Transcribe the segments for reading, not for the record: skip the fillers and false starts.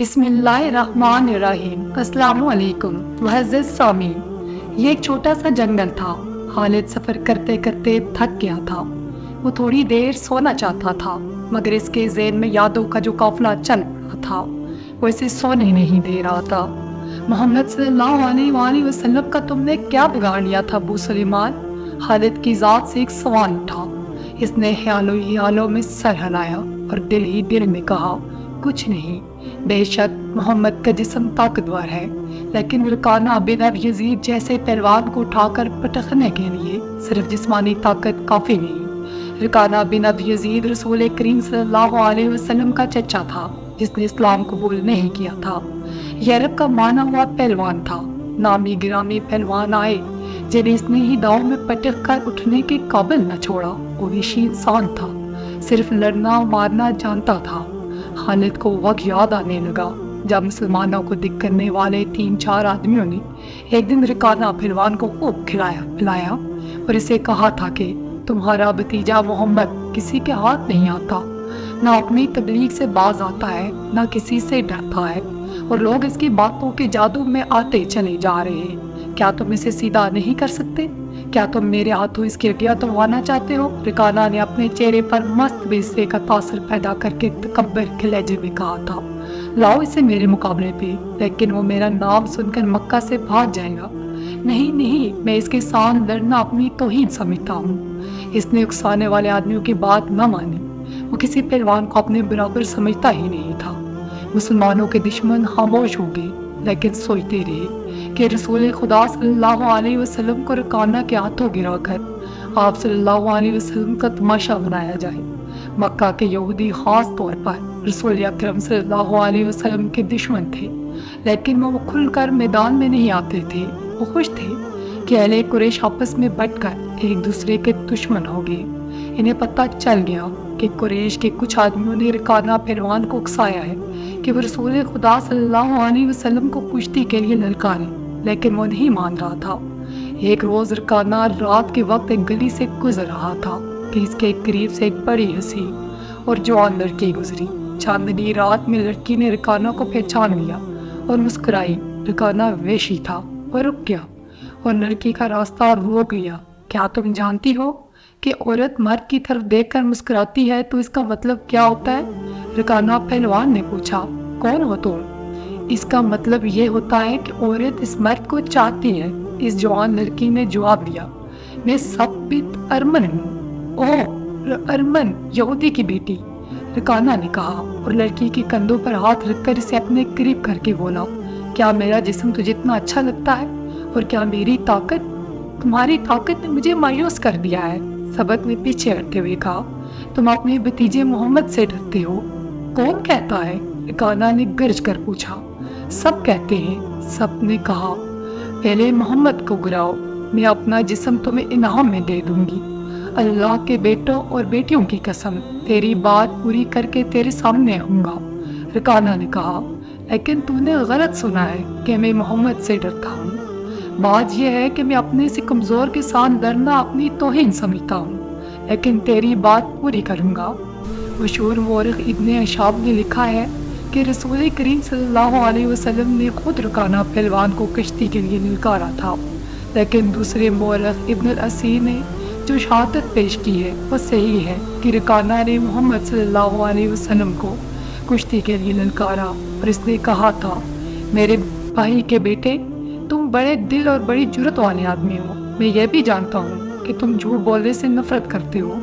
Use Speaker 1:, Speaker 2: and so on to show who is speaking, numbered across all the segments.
Speaker 1: بسم اللہ الرحمن الرحیم۔ السلام علیکم معزز سامعین، یہ ایک چھوٹا سا جنگل تھا۔ خالد سفر کرتے کرتے تھک گیا تھا۔ وہ تھوڑی دیر سونا چاہتا تھا، مگر اس کے ذہن میں یادوں کا جو قافلہ چل رہا تھا وہ اسے سونے نہیں دے رہا تھا۔ محمد صلی اللہ علیہ وآلہ وسلم کا تم نے کیا بگاڑ لیا تھا ابو سلیمان؟ خالد کی ذات سے ایک سوال اٹھا۔ اس نے خیالوں میں سر ہلایا اور دل ہی دل میں کہا، کچھ نہیں۔ بے شک محمد کا جسم طاقتور ہے، لیکن رکانہ بن ابی یزید جیسے پہلوان کو اٹھا کر پٹکنے کے لیے صرف جسمانی طاقت کافی نہیں۔ رکانہ بن ابی یزید رسول کریم صلی اللہ علیہ وسلم کا چچا تھا، جس نے اسلام قبول نہیں کیا تھا۔ یہ عرب کا مانا ہوا پہلوان تھا۔ نامی گرامی پہلوان آئے جنہیں اس نے ہی داؤں میں پٹک کر اٹھنے کے قابل نہ چھوڑا۔ وہ وحشی انسان تھا، صرف لڑنا مارنا جانتا تھا۔ خالد کو وقت یاد آنے لگا جب مسلمانوں کو دکھ کرنے والے 3-4 آدمیوں نے ایک دن رکانہ پہلوان کو خوب کھلایا پلایا اور اسے کہا تھا کہ تمہارا بھتیجا محمد کسی کے ہاتھ نہیں آتا، نہ اپنی تبلیغ سے باز آتا ہے، نہ کسی سے ڈرتا ہے، اور لوگ اس کی باتوں کے جادو میں آتے چلے جا رہے ہیں۔ کیا تم اسے سیدھا نہیں کر سکتے؟ کیا تم میرے ہاتھوں اس کی ہڈیاں توڑوانا چاہتے ہو؟ رکانہ نے اپنے چہرے پر مست غصے کا تاثر پیدا کر کے تکبر کے لہجے میں کہا تھا، لاؤ اسے میرے مقابلے پہ، لیکن وہ میرا نام سن کر مکہ سے بھاگ جائے گا۔ نہیں نہیں، میں اس کے ساتھ لڑنا اپنی توہین سمجھتا ہوں۔ اس نے اکسانے والے آدمیوں کی بات نہ مانی۔ وہ کسی پہلوان کو اپنے برابر سمجھتا ہی نہیں تھا۔ مسلمانوں کے دشمن خاموش ہو گئے، لیکن سوچتے رہے کہ رسول خدا صلی اللہ علیہ وسلم کو رکانہ کے ہاتھوں گرا کر آپ صلی اللہ علیہ وسلم کا تماشا بنایا جائے۔ مکہ کے یہودی خاص طور پر رسول اکرم صلی اللہ علیہ وسلم کے دشمن تھے، لیکن وہ کھل کر میدان میں نہیں آتے تھے۔ وہ خوش تھے کہ اہل قریش آپس میں بٹ کر ایک دوسرے کے دشمن ہو گئے۔ انہیں پتہ چل گیا کہ قریش کے کچھ آدمیوں نے رکانہ پہلوان کو اکسایا ہے کہ وہ رسول خدا صلی اللہ علیہ وسلم کو کشتی کے لیے للکارے، لیکن وہ نہیں مان رہا تھا۔ ایک روز رکانہ رات کے وقت ایک گلی سے گزر رہا تھا کہ اس کے قریب سے ایک بڑی حسین اور جوان لڑکی گزری۔ چاندنی رات میں لڑکی نے رکانہ کو پہچان لیا اور مسکرائی۔ رکانہ وحشی تھا، وہ رک گیا اور لڑکی کا راستہ روک لیا۔ کیا تم جانتی ہو کہ عورت مرد کی طرف دیکھ کر مسکراتی ہے تو اس کا مطلب کیا ہوتا ہے؟ رکانہ پہلوان نے پوچھا، کون ہو تم؟ اس کا مطلب یہ ہوتا ہے کہ عورت اس مرد کو چاہتی ہے۔ اس جوان لڑکی نے جواب دیا، میں ثابت ارمن ہوں۔ اوہ ارمن، یہودی کی بیٹی، رکانہ نے کہا اور لڑکی کے کندھوں پر ہاتھ رکھ کر اسے اپنے قریب کر کے بولا، کیا میرا جسم تجھے اتنا اچھا لگتا ہے؟ اور کیا میری طاقت؟ تمہاری طاقت نے مجھے مایوس کر دیا ہے۔ سبق نے پیچھے ہٹتے ہوئے کہا، تم اپنے بھتیجے محمد سے ڈرتے ہو؟ کون کہتا ہے؟ رکانہ نے گرج کر پوچھا۔ سب کہتے ہیں، سب نے کہا۔ پہلے محمد کو گراؤ، میں اپنا جسم تمہیں انعام میں دے دوں گی۔ اللہ کے بیٹوں اور بیٹیوں کی قسم، تیری بات پوری کر کے تیرے سامنے آؤں گا۔ رکانہ نے کہا، لیکن تو نے غلط سنا ہے کہ میں محمد سے ڈرتا ہوں۔ بات یہ ہے کہ میں اپنے سے کمزور کے ساتھ لڑنا اپنی توہین سمجھتا ہوں، لیکن تیری بات پوری کروں گا۔ مشہور مورخ ابن اشعب نے لکھا ہے کہ رسول کریم صلی اللہ علیہ وسلم نے خود رکانہ پہلوان کو کشتی کے لیے للکارا تھا، لیکن دوسرے مورخ ابن الاسیر نے جو شہادت پیش کی ہے وہ صحیح ہے کہ رکانہ نے محمد صلی اللہ علیہ وسلم کو کشتی کے لیے للکارا اور اس نے کہا تھا، میرے بھائی کے بیٹے، تم بڑے دل اور بڑی جرت والے آدمی ہو۔ میں یہ بھی جانتا ہوں کہ تم جھوٹ بولنے سے نفرت کرتے ہو،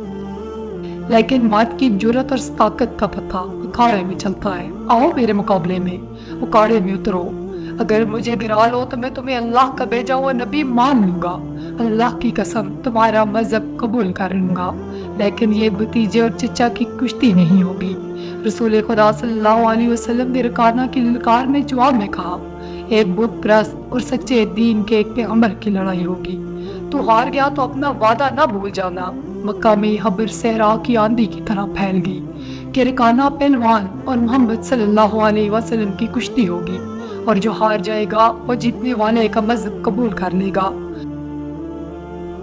Speaker 1: لیکن مرد کی جرت اور طاقت کا پتہ اکھاڑے میں چلتا ہے۔ آؤ میرے مقابلے میں، اکھاڑے میں اترو۔ اگر مجھے گرا لو تو میں تمہیں اللہ کا بھیجا ہوا نبی مان لوں گا۔ اللہ کی قسم تمہارا مذہب قبول کر لوں گا، لیکن یہ بھتیجے اور چچا کی کشتی نہیں ہوگی۔ رسول خدا صلی اللہ علیہ وسلم نے رکانہ کی للکار میں جواب میں کہا، ایک بت پرست اور سچے دین کے ایک پیغمبر کی لڑائی ہوگی۔ تو ہار گیا تو اپنا وعدہ نہ بھول جانا۔ مکہ میں خبر صحرا کی آندھی کی طرح پھیل گئی کہ رکانہ پہلوان اور محمد صلی اللہ علیہ وسلم کی کشتی ہوگی، اور جو ہار جائے گا وہ جیتنے والے کا مذہب قبول کر لے گا۔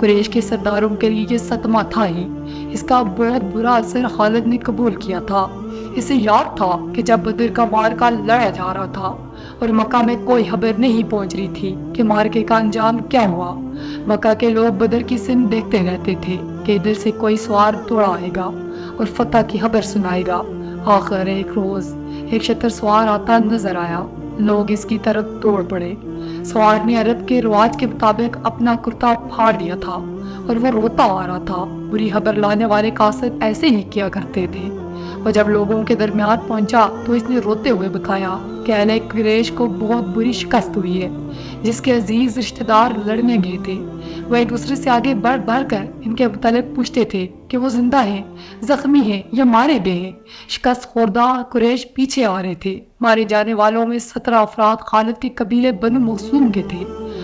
Speaker 1: قریش کے سرداروں کے لیے یہ صدمہ تھا ہی، اس کا بہت برا اثر خالد نے قبول کیا تھا۔ اسے یاد تھا کہ جب بدر کا معرکہ لڑا جا رہا تھا اور مکہ میں کوئی خبر نہیں پہنچ رہی تھی کہ معرکے کا انجام کیا ہوا، مکہ کے لوگ بدر کی سن دیکھتے رہتے تھے کہ ادھر سے کوئی سوار دوڑا آئے گا اور فتح کی خبر سنائے گا۔ آخر ایک روز ایک شتر سوار آتا نظر آیا، لوگ اس کی طرف دوڑ پڑے۔ سوار نے عرب کے رواج کے مطابق اپنا کرتا پھاڑ دیا تھا اور وہ روتا آ رہا تھا۔ بری خبر لانے والے قاصد ایسے ہی کیا کرتے تھے۔ اور جب لوگوں کے درمیان پہنچا تو اس نے روتے ہوئے بتایا کہ اہل قریش کو بہت بری شکست ہوئی ہے، جس کے عزیز رشتہ دار لڑنے گئے تھے۔ وہ ایک دوسرے سے آگے بڑھ بڑھ کر ان کے متعلق پوچھتے تھے کہ وہ زندہ ہیں، زخمی ہیں یا مارے گئے ہیں۔ شکست خوردہ قریش پیچھے آ رہے تھے۔ مارے جانے والوں میں 17 افراد خالد کے قبیلے بنو مخزوم کے تھے،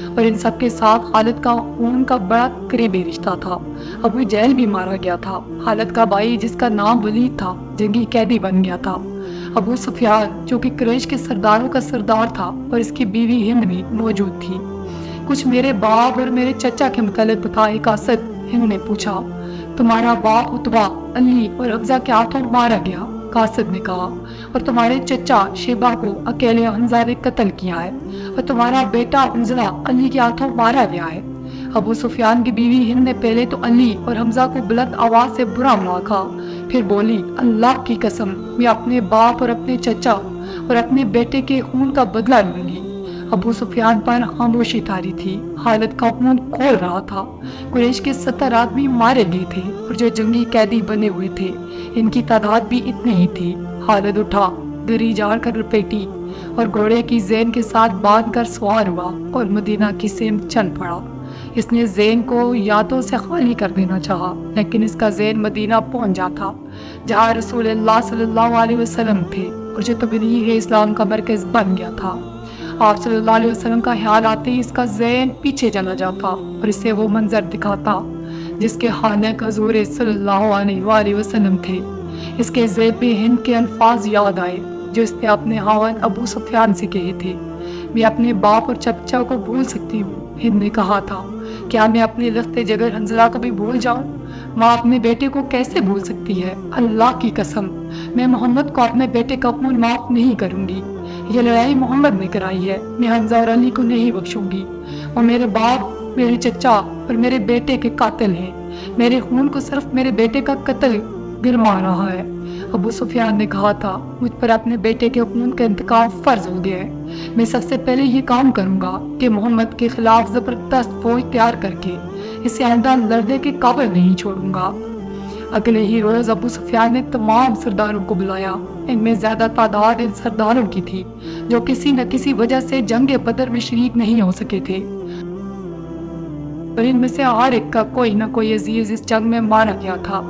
Speaker 1: اور ان سب کے ساتھ خالد کا خون کا بڑا قریبی رشتہ تھا۔ ابو جہل بھی مارا گیا تھا۔ خالد کا بھائی جس کا نام ولید تھا جنگی قیدی بن گیا تھا۔ ابو سفیان جو کہ قریش کے سرداروں کا سردار تھا اور اس کی بیوی ہند بھی موجود تھی۔ کچھ میرے باپ اور میرے چچا کے متعلق بتائے قاصد، ہند نے پوچھا۔ تمہارا باپ عتبہ، علی اور حمزہ کے ہاتھوں مارا گیا، قاصد نے کہا، اور تمہارے چچا شیبہ کو اکیلے حمزہ نے قتل کیا ہے، اور تمہارا بیٹا حنظلہ علی کے ہاتھوں مارا گیا ہے۔ ابو سفیان کی بیوی ہند نے پہلے تو علی اور حمزہ کو بلند آواز سے برا بھلا کہا، پھر بولی، اللہ کی قسم، میں اپنے باپ اور اپنے چچا اور اپنے بیٹے کے خون کا بدلہ لوں گی۔ ابو سفیان پر خاموشی طاری تھی۔ خالد کا خون کھول رہا تھا۔ قریش کے 70 آدمی مارے گئے تھے اور جو جنگی قیدی بنے ہوئے تھے ان کی تعداد بھی اتنی ہی تھی۔ خالد اٹھا، دری جاڑ کر لپیٹی اور گھوڑے کی زین کے ساتھ باندھ کر سوار ہوا اور مدینہ کی سمت چل پڑا۔ اس نے زین کو یادوں سے خالی کر دینا چاہا، لیکن اس کا زین مدینہ پہنچ جاتا جہاں رسول اللہ صلی اللہ علیہ وسلم تھے اور جو تبلیغ اسلام کا مرکز بن گیا تھا۔ آپ صلی اللہ علیہ وسلم کا خیال آتے ہی اس کا ذہن پیچھے چلا جاتا اور اسے وہ منظر دکھاتا جس کے خالق حضور صلی اللہ علیہ وآلہ وسلم تھے۔ اس کے ذہن میں ہند کے الفاظ یاد آئے جو اس نے اپنے خاوند ابو سفیان سے کہے تھے، میں اپنے باپ اور چچا کو بھول سکتی ہوں۔ ہند نے کہا تھا، کیا میں اپنے لخت جگر حنظلہ کو بھی بھول جاؤں؟ ماں اپنے بیٹے کو کیسے بھول سکتی ہے؟ اللہ کی قسم، میں محمد کو اپنے بیٹے کا خون معاف نہیں کروں گی۔ یہ لڑائی محمد نے کرائی ہے، میں حمزہ اور علی کو نہیں بخشوں گی۔ اور میرے باپ، میرے چچا اور میرے بیٹے کے قاتل ہیں۔ میرے خون کو صرف میرے بیٹے کا قتل گرما رہا ہے۔ ابو سفیان نے کہا تھا، مجھ پر اپنے بیٹے کے خون کا انتقام فرض ہو گیا ہے۔ میں سب سے پہلے یہ کام کروں گا کہ محمد کے خلاف زبردست فوج تیار کر کے اسے آئندہ لڑنے کے قابل نہیں چھوڑوں گا۔ اگلے ہی روز ابو سفیان نے تمام سرداروں کو بلایا۔ ان میں زیادہ تعداد ان سرداروں کی تھی جو کسی نہ کسی وجہ سے جنگ بدر میں شریک نہیں ہو سکے تھے، اور ان میں سے ہر ایک کا کوئی نہ کوئی عزیز اس جنگ میں مارا گیا تھا۔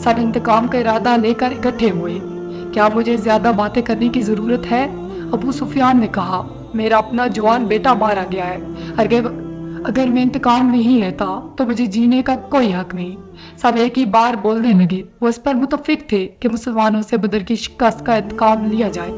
Speaker 1: سب انتقام کا ارادہ لے کر اکٹھے ہوئے۔ کیا مجھے زیادہ باتیں کرنے کی ضرورت ہے؟ ابو سفیان نے کہا، میرا اپنا جوان بیٹا مارا گیا ہے، اگر میں انتقام نہیں لیتا تو مجھے جینے کا کوئی حق نہیں۔ سب ایک ہی بار بولنے لگے۔ وہ اس پر متفق تھے کہ مسلمانوں سے بدر کی شکست کا انتقام لیا جائے،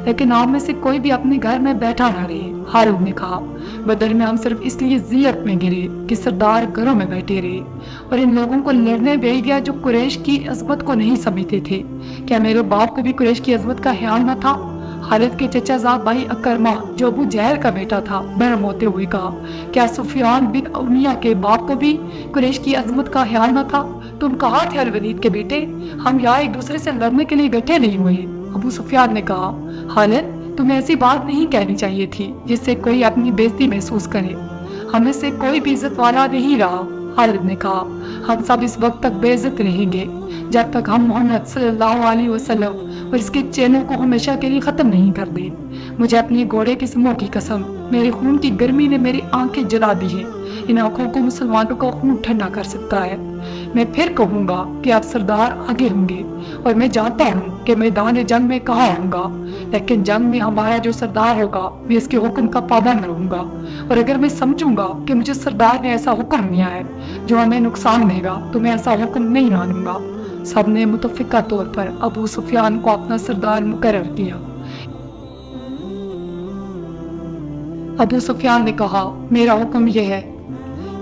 Speaker 1: لیکن آپ میں سے کوئی بھی اپنے گھر میں بیٹھا نہ رہے۔ ہارون نے کہا، بدر میں ہم صرف اس لیے ذلت میں گرے کہ سردار گھروں میں بیٹھے رہے اور ان لوگوں کو لڑنے بھیج دیا جو قریش کی عظمت کو نہیں سمجھتے تھے۔ کیا میرے باپ کو بھی قریش کی عظمت کا خیال نہ تھا؟ خالد کے چچا زاد بھائی اکرمہ جو ابو جہل کا بیٹا تھا برہم ہوتے ہوئے کہا، کیا سفیان بن امیہ کے باپ کو بھی قریش کی عظمت کا خیال نہ تھا؟ تم کہاں تھے الولید کے بیٹے؟ ہم یہاں ایک دوسرے سے لڑنے کے لیے اکٹھے نہیں ہوئے۔ ابو سفیان نے کہا، خالد تمہیں ایسی بات نہیں کہنی چاہیے تھی جس سے کوئی اپنی بےزتی محسوس کرے۔ ہمیں سے کوئی بھی عزت والا نہیں رہا۔ خالد نے کہا، ہم سب اس وقت تک بے عزت رہیں گے جب تک ہم محمد صلی اللہ علیہ وسلم اور اس کے چینوں کو ہمیشہ کے لیے ختم نہیں کر دیں۔ مجھے اپنے گھوڑے کے سموں کی قسم، میرے خون کی گرمی نے میری آنکھیں جلا دی ہیں۔ ان آنکھوں کو مسلمانوں کا خون ٹھنڈا کر سکتا ہے۔ میں پھر کہوں گا کہ آپ سردار آگے ہوں گے، اور میں جانتا ہوں کہ میدان جنگ میں کہاں ہوں گا، لیکن جنگ میں ہمارا جو سردار ہوگا میں اس کے حکم کا پابند رہوں گا، اور اگر میں سمجھوں گا کہ مجھے سردار نے ایسا حکم دیا ہے جو ہمیں نقصان دے گا تو میں ایسا حکم نہیں مانوں گا۔ سب نے متفقہ طور پر ابو سفیان کو اپنا سردار مقرر کیا۔ ابو سفیان نے کہا، میرا حکم یہ ہے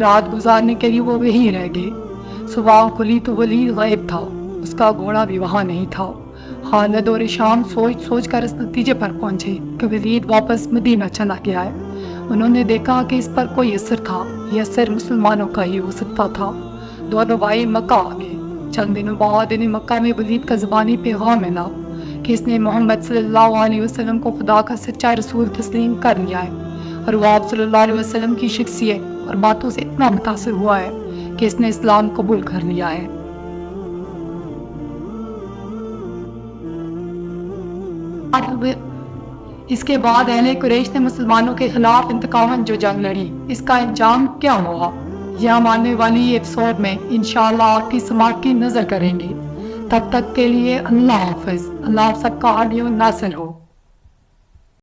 Speaker 1: رات گزارنے کے لیے وہ وہیں رہ گئے۔ صبح کھلی تو ولید غائب تھا، اس کا گھوڑا بھی وہاں نہیں تھا۔ خالد اور شام سوچ سوچ کر اس نتیجے پر پہنچے کہ ولید واپس مدینہ چلا گیا ہے۔ انہوں نے دیکھا کہ اس پر کوئی اثر تھا، یہ اثر مسلمانوں کا ہی ہو سکتا تھا۔ دونوں بھائی مکہ آ گئے۔ چند دنوں بعد انہیں مکہ میں ولید کا زبانی پیغام ملا کہ اس نے محمد صلی اللہ علیہ وسلم کو خدا کا سچا رسول تسلیم کر لیا ہے، اور وہ آپ صلی اللہ علیہ وسلم کی شخصیت اور باتوں سے اتنا متاثر ہوا ہے کہ اس نے اسلام قبول کر لیا ہے۔ اس کے بعد اہل قریش نے مسلمانوں کے خلاف انتقاماً جو جنگ لڑی، اس کا انجام کیا ہوا، یہ ہم آنے والی ایپیسوڈ میں انشاءاللہ آپ کی سماعت کی نظر کریں گے۔ تب تک کے لیے اللہ حافظ۔ اللہ سب کا حامی و ناصر ہو۔